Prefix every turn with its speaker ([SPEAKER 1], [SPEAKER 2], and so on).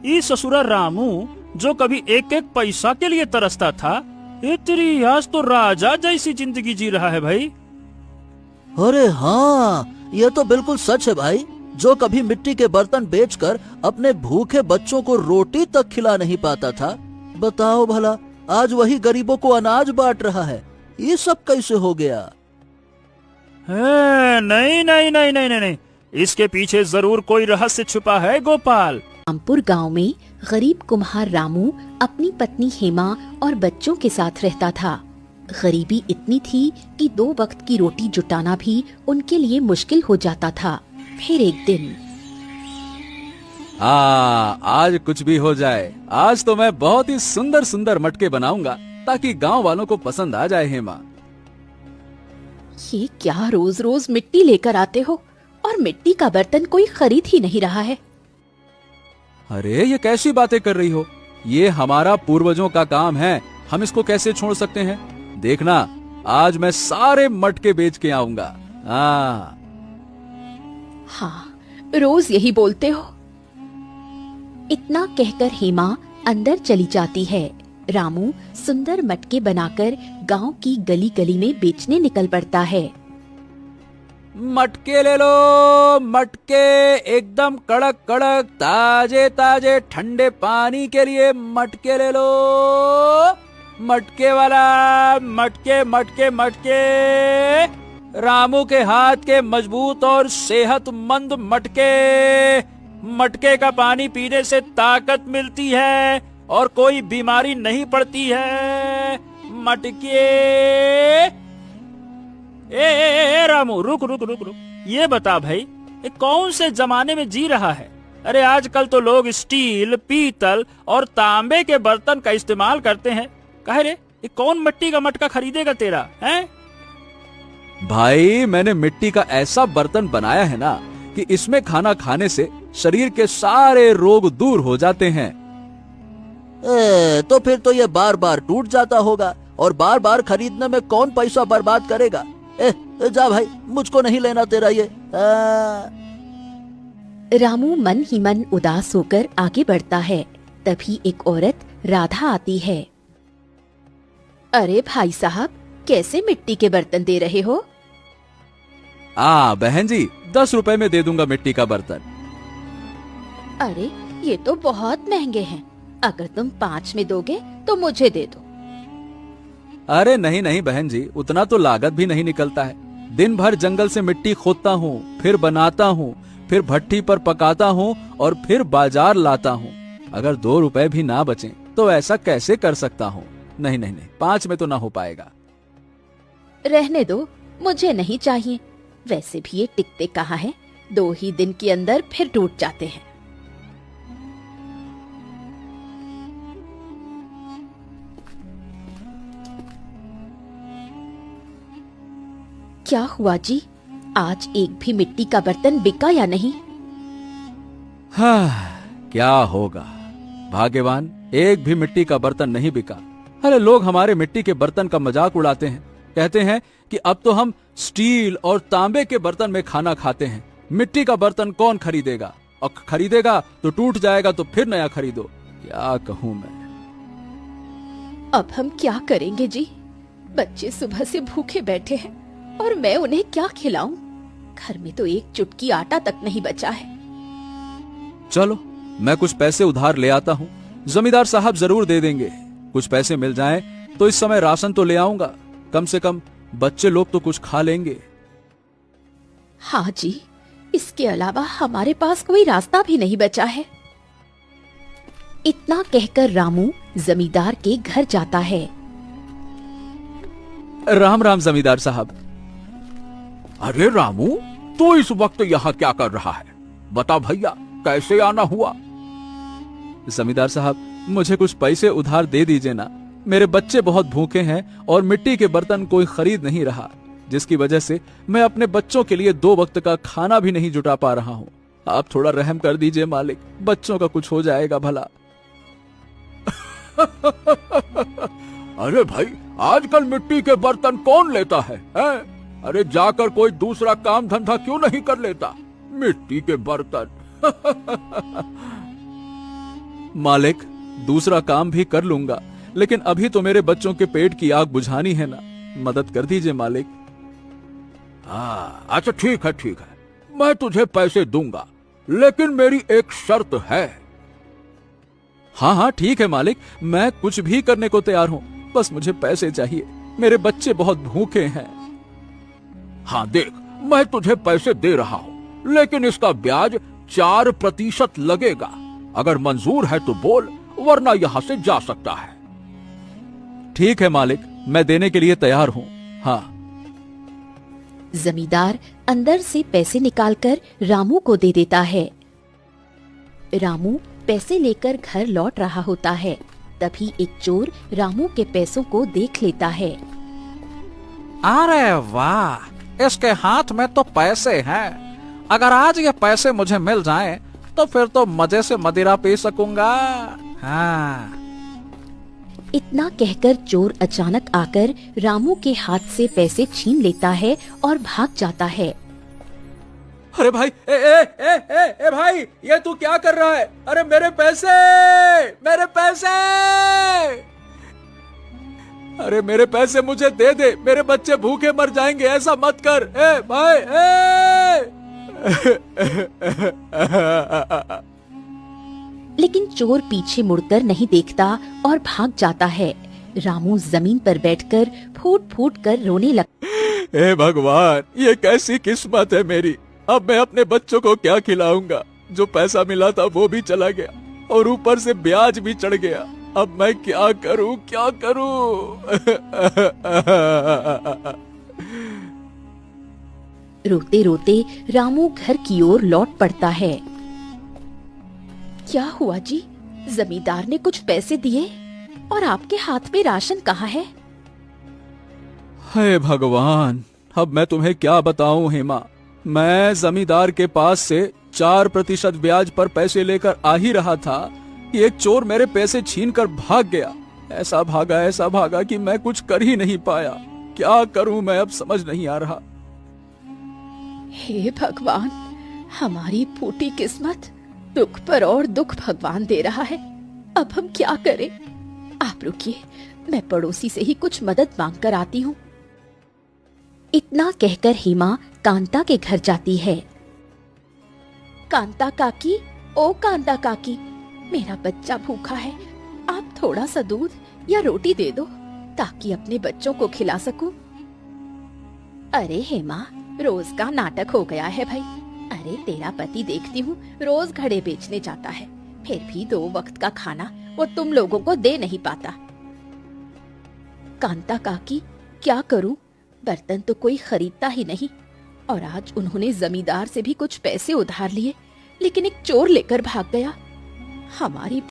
[SPEAKER 1] ये ससुरा रामू जो कभी एक एक पैसा के लिए तरसता था, ये तेरी आज तो राजा जैसी जिंदगी जी रहा है भाई।
[SPEAKER 2] अरे हाँ, ये तो बिल्कुल सच है भाई। जो कभी मिट्टी के बर्तन बेचकर अपने भूखे बच्चों को रोटी तक खिला नहीं पाता था, बताओ भला आज वही गरीबों को अनाज बांट रहा है। ये सब कैसे हो गया?
[SPEAKER 1] नहीं नहीं नहीं नहीं नहीं नहीं, इसके पीछे जरूर कोई रहस्य छुपा है गोपाल।
[SPEAKER 3] रामपुर गांव में गरीब कुम्हार रामू अपनी पत्नी हेमा और बच्चों के साथ रहता था। गरीबी इतनी थी कि 2 वक्त की रोटी जुटाना भी उनके लिए मुश्किल हो जाता था। फिर एक दिन,
[SPEAKER 4] आज कुछ भी हो जाए, आज तो मैं बहुत ही सुंदर सुंदर मटके बनाऊंगा ताकि गांव वालों को पसंद आ जाए। हेमा,
[SPEAKER 3] ये क्या रोज रोज मिट्टी लेकर आते हो और मिट्टी का बर्तन कोई खरीद ही नहीं रहा है।
[SPEAKER 4] अरे ये कैसी बातें कर रही हो? ये हमारा पूर्वजों का काम है, हम इसको कैसे छोड़ सकते हैं? देखना, आज मैं सारे मटके बेच के आऊंगा।
[SPEAKER 3] हाँ, रोज यही बोलते हो। इतना कहकर हेमा अंदर चली जाती है। रामू सुंदर मटके बनाकर गांव की गली गली में बेचने निकल पड़ता है।
[SPEAKER 4] मटके ले लो, मटके एकदम कड़क कड़क ताजे ताजे ठंडे पानी के लिए मटके ले लो। मटके वाला, मटके मटके मटके, रामू के हाथ के मजबूत और सेहतमंद मटके। मटके का पानी पीने से ताकत मिलती है और कोई बीमारी नहीं पड़ती है। मटके। ए रामू, रुक रुक रुक रुक, ये बता भाई, ये कौन से जमाने में जी रहा है? अरे आजकल तो लोग स्टील, पीतल और तांबे के बर्तन का इस्तेमाल करते हैं। कहे रे, ये कौन मिट्टी का मटका खरीदेगा तेरा है? भाई, मैंने मिट्टी का ऐसा बर्तन बनाया है ना कि इसमें खाना खाने से शरीर के सारे रोग दूर हो जाते हैं।
[SPEAKER 2] तो फिर तो ये बार बार टूट जाता होगा और बार बार खरीदने में कौन पैसा बर्बाद करेगा? जा भाई, मुझको नहीं लेना तेरा ये।
[SPEAKER 3] रामू मन ही मन उदास होकर आगे बढ़ता है। तभी एक औरत राधा आती है। अरे भाई साहब, कैसे मिट्टी के बर्तन दे रहे हो?
[SPEAKER 4] बहन जी, 10 रुपए में दे दूंगा मिट्टी का बर्तन।
[SPEAKER 3] अरे ये तो बहुत महंगे हैं, अगर तुम 5 में दोगे तो मुझे दे दो।
[SPEAKER 4] अरे नहीं नहीं बहन जी, उतना तो लागत भी नहीं निकलता है। दिन भर जंगल से मिट्टी खोदता हूँ, फिर बनाता हूँ, फिर भट्ठी पर पकाता हूँ और फिर बाजार लाता हूँ। अगर 2 रुपए भी ना बचें तो ऐसा कैसे कर सकता हूँ? नहीं नहीं नहीं, 5 में तो ना हो पाएगा।
[SPEAKER 3] रहने दो, मुझे नहीं चाहिए। वैसे भी ये टिकते कहाँ हैं? 2 ही दिन के अंदर फिर टूट जाते हैं। क्या हुआ जी, आज एक भी मिट्टी का बर्तन बिका या नहीं?
[SPEAKER 4] क्या होगा भाग्यवान, एक भी मिट्टी का बर्तन नहीं बिका। अरे लोग हमारे मिट्टी के बर्तन का मजाक उड़ाते हैं, कहते हैं कि अब तो हम स्टील और तांबे के बर्तन में खाना खाते हैं। मिट्टी का बर्तन कौन खरीदेगा, और खरीदेगा तो टूट जाएगा तो फिर नया खरीदो। क्या कहूँ मैं।
[SPEAKER 3] अब हम क्या करेंगे जी? बच्चे सुबह से भूखे बैठे हैं और मैं उन्हें क्या खिलाऊं? घर में तो एक चुटकी आटा तक नहीं बचा है।
[SPEAKER 4] चलो, मैं कुछ पैसे उधार ले आता हूँ, जमींदार साहब जरूर दे देंगे। कुछ पैसे मिल जाएं तो इस समय राशन तो ले आऊंगा, कम से कम बच्चे लोग तो कुछ खा लेंगे।
[SPEAKER 3] हाँ जी, इसके अलावा हमारे पास कोई रास्ता भी नहीं बचा है। इतना कहकर रामू जमींदार के घर जाता है।
[SPEAKER 4] राम राम जमींदार साहब।
[SPEAKER 5] अरे रामू, तो इस वक्त यहाँ क्या कर रहा है? बता भैया, कैसे आना हुआ?
[SPEAKER 4] जमींदार साहब, मुझे कुछ पैसे उधार दे दीजिए ना। मेरे बच्चे बहुत भूखे हैं और मिट्टी के बर्तन कोई खरीद नहीं रहा, जिसकी वजह से मैं अपने बच्चों के लिए 2 वक्त का खाना भी नहीं जुटा पा रहा हूँ। आप थोड़ा रहम कर दीजिए मालिक, बच्चों का कुछ हो जाएगा भला।
[SPEAKER 5] अरे भाई, आजकल मिट्टी के बर्तन कौन लेता है? अरे जाकर कोई दूसरा काम धंधा क्यों नहीं कर लेता? मिट्टी के बर्तन। मालिक, दूसरा काम भी कर लूंगा, लेकिन अभी तो मेरे बच्चों के पेट की आग बुझानी है ना। मदद कर दीजिए मालिक।
[SPEAKER 6] अच्छा ठीक है, मैं तुझे पैसे दूंगा, लेकिन मेरी एक शर्त है।
[SPEAKER 5] हाँ हाँ ठीक है मालिक, मैं कुछ भी करने को तैयार हूँ, बस मुझे पैसे चाहिए, मेरे बच्चे बहुत भूखे हैं।
[SPEAKER 6] हाँ देख, मैं तुझे पैसे दे रहा हूँ, लेकिन इसका ब्याज 4% लगेगा। अगर मंजूर है तो बोल, वरना यहाँ से जा सकता है।
[SPEAKER 5] ठीक है मालिक, मैं देने के लिए तैयार हूँ। हाँ।
[SPEAKER 3] जमींदार अंदर से पैसे निकालकर रामू को दे देता है। रामू पैसे लेकर घर लौट रहा होता है, तभी एक चोर रामू के पैसों को देख लेता है।
[SPEAKER 7] अरे वाह, इसके हाथ में तो पैसे हैं। अगर आज ये पैसे मुझे मिल जाएं, तो फिर तो मजे से मदिरा पी सकूंगा। हाँ।
[SPEAKER 3] इतना कहकर चोर अचानक आकर रामू के हाथ से पैसे छीन लेता है और भाग जाता है।
[SPEAKER 5] अरे भाई, ए, ए, ए, ए, ए भाई, ये तू क्या कर रहा है? अरे मेरे पैसे, मेरे पैसे! अरे मेरे पैसे मुझे दे दे, मेरे बच्चे भूखे मर जाएंगे, ऐसा मत कर। ए भाई, ए!
[SPEAKER 3] लेकिन चोर पीछे मुड़कर नहीं देखता और भाग जाता है। रामू जमीन पर बैठकर फूट फूट कर रोने लगता।
[SPEAKER 5] हे भगवान, ये कैसी किस्मत है मेरी। अब मैं अपने बच्चों को क्या खिलाऊंगा? जो पैसा मिला था वो भी चला गया और ऊपर से ब्याज भी चढ़ गया। अब मैं क्या करूं, क्या करूं?
[SPEAKER 3] रोते रोते रामू घर की ओर लौट पड़ता है। क्या हुआ जी? जमींदार ने कुछ पैसे दिए और आपके हाथ में राशन कहाँ है?
[SPEAKER 5] हे भगवान, अब मैं तुम्हें क्या बताऊं हेमा। मैं जमींदार के पास से 4% ब्याज पर पैसे लेकर आ ही रहा था कि एक चोर मेरे पैसे छीन कर भाग गया। ऐसा भागा कि मैं कुछ कर ही नहीं पाया। क्या करूं मैं, अब समझ नहीं आ रहा।
[SPEAKER 3] हे भगवान, हमारी फूटी किस्मत, दुख पर और दुख भगवान दे रहा है। अब हम क्या करें? आप रुकिए, मैं पड़ोसी से ही कुछ मदद मांग कर आती हूँ। इतना कहकर हेमा कांता के घर जाती है। कांता काकी, ओ कांता काकी, मेरा बच्चा भूखा है। आप थोड़ा सा दूध या रोटी दे दो ताकि अपने बच्चों को खिला सकूं। अरे हेमा, रोज का नाटक हो गया है भाई। अरे तेरा पति देखती हूँ रोज घड़े बेचने जाता है, फिर भी 2 वक्त का खाना वो तुम लोगों को दे नहीं पाता। कांता काकी, क्या करूं? बर्तन तो कोई खरीदता ही नहीं, और आज उन्होंने जमींदार से भी कुछ पैसे उधार लिए, लेकिन एक चोर लेकर भाग गया। हमारी